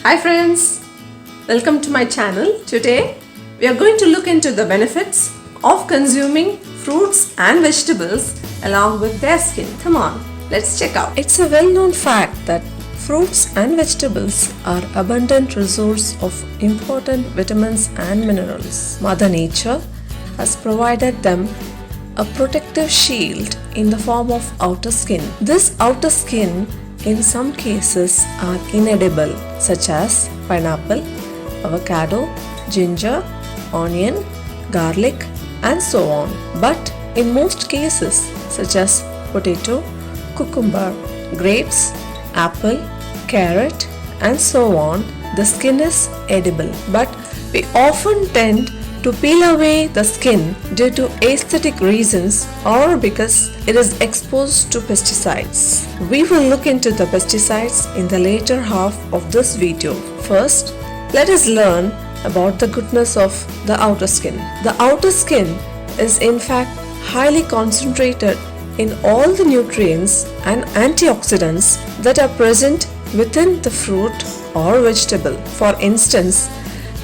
Hi friends, welcome to my channel. Today we are going to look into the benefits of consuming fruits and vegetables along with their skin. Come on, let's check out. It's a well-known fact that fruits and vegetables are abundant resource of important vitamins and minerals. Mother Nature has provided them a protective shield in the form of outer skin. This outer skin in some cases are inedible, such as pineapple, avocado, ginger, onion, garlic, and so on. But in most cases, such as potato, cucumber, grapes, apple, carrot, and so on, the skin is edible. But we often tend to peel away the skin due to aesthetic reasons or because it is exposed to pesticides. We will look into the pesticides in the later half of this video. First, let us learn about the goodness of the outer skin. The outer skin is in fact highly concentrated in all the nutrients and antioxidants that are present within the fruit or vegetable. For instance,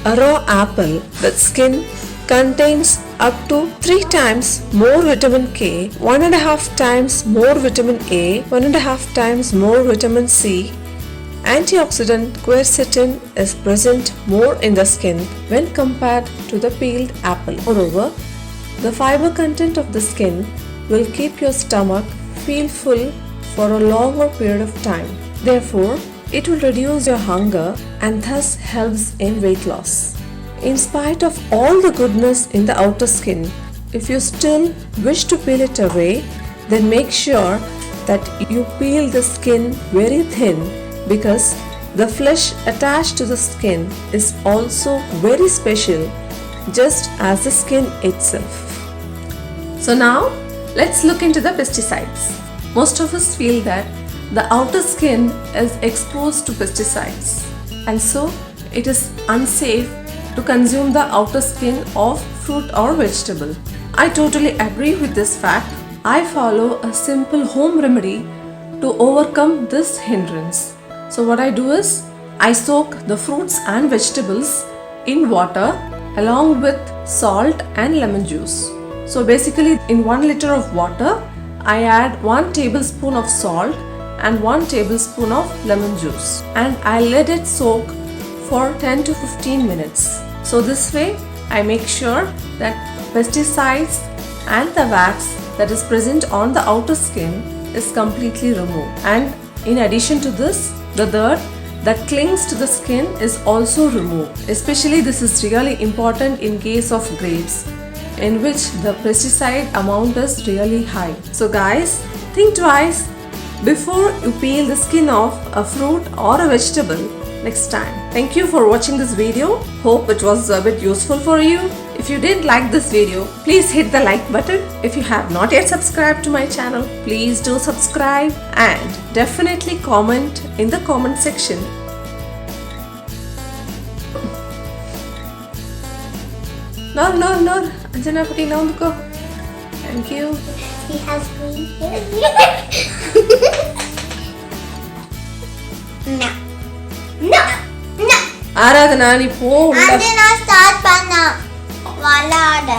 a raw apple with skin contains up to 3 times more vitamin K, 1.5 times more vitamin A, 1.5 times more vitamin C. Antioxidant quercetin is present more in the skin when compared to the peeled apple. Moreover, the fiber content of the skin will keep your stomach feel full for a longer period of time. Therefore, it will reduce your hunger and thus helps in weight loss. In spite of all the goodness in the outer skin, if you still wish to peel it away, then make sure that you peel the skin very thin because the flesh attached to the skin is also very special, just as the skin itself. So now, let's look into the pesticides. Most of us feel that the outer skin is exposed to pesticides and so it is unsafe to consume the outer skin of fruit or vegetable. I totally agree with this fact. I follow a simple home remedy to overcome this hindrance. So what I do is I soak the fruits and vegetables in water along with salt and lemon juice. So basically in 1 liter of water I add 1 tablespoon of salt and 1 tablespoon of lemon juice and I let it soak for 10 to 15 minutes. So this way I make sure that pesticides and the wax that is present on the outer skin is completely removed. And in addition to this, the dirt that clings to the skin is also removed. Especially this is really important in case of grapes, in which the pesticide amount is really high. So guys, think twice before you peel the skin off a fruit or a vegetable next time. Thank you for watching this video. Hope it was a bit useful for you. If you did like this video, please hit the like button. If you have not yet subscribed to my channel, please do subscribe and definitely comment in the comment section. No, Anjana Putti, now go. Thank you. He has green hair. No. Aradhana நீ போ. அது நான் start பண்ண விளையாட